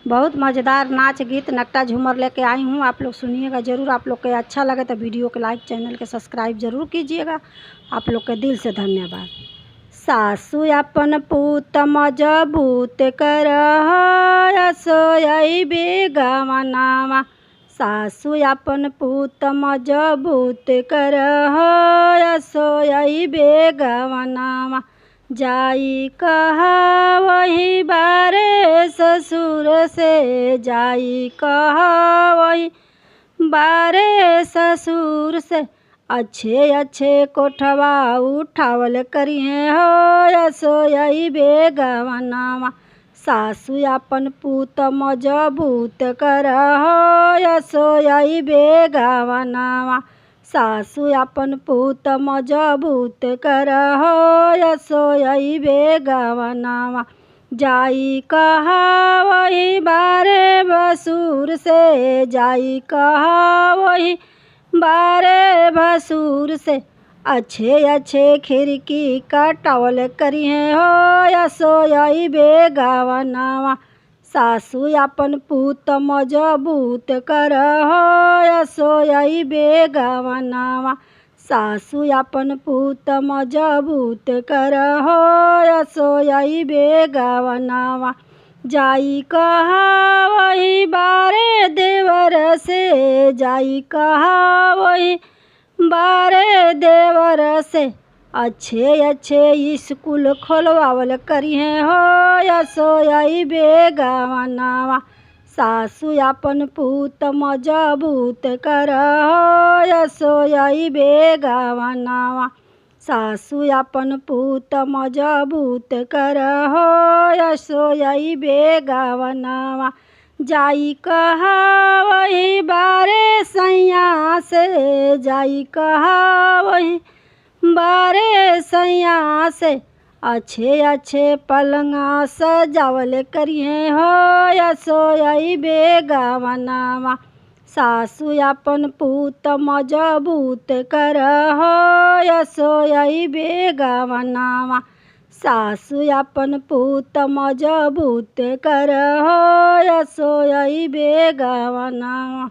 बहुत मज़ेदार नाच गीत नकटा झूमर लेके आई हूँ। आप लोग सुनिएगा ज़रूर। आप लोग के अच्छा लगे तो वीडियो को लाइक, चैनल के सब्सक्राइब ज़रूर कीजिएगा। आप लोग के दिल से धन्यवाद। सासु अपन पूत मजबूत करह सोई बेगवनावा। सासु अपन पूत मजबूत करह सोई बेगवनावा। जाई कहा वही बारे ससुर से, जाई कहा वही बारे ससुर से। अच्छे अच्छे कोठवा उठावल करिए हो सोई बेगवनावा। सासु अपन पूत मजबूत करह सोई बेगवनावा। सासु अपन पूत मजबूत करह सोई बेगवनावा। जाई कहा वही बारे भसुर से, जाई कहा वही बारे भसुर से। अच्छे अच्छे खिड़की कटावल करिए हो सोई बेगवनावा। सासु अपन पूत मजबूत करह सोई बेगवनावा। सासु अपन पूत मजबूत करह सोई बेगवनावा। जाई कहा वही बारे देवर से, जाई कहा वही बारे देवर से। अच्छे अच्छे स्कूल खोलवावल करिए हो सोई बेगवनावा। सासु अपन पूत मजबूत करह सोई बेगवनावा। सासु अपन पूत मजबूत करह सोई बेगवनावा। जाई कहा वही बारे सैया से, जाई कहा वही बारे सैया से। अच्छे अच्छे पलंगा सजावल करिए हो सोई बेगवनावा। सासु अपन पूत मजबूत करह सोई बेगवनावा। सासु अपन पूत मजबूत करह सोई बेगवनावा।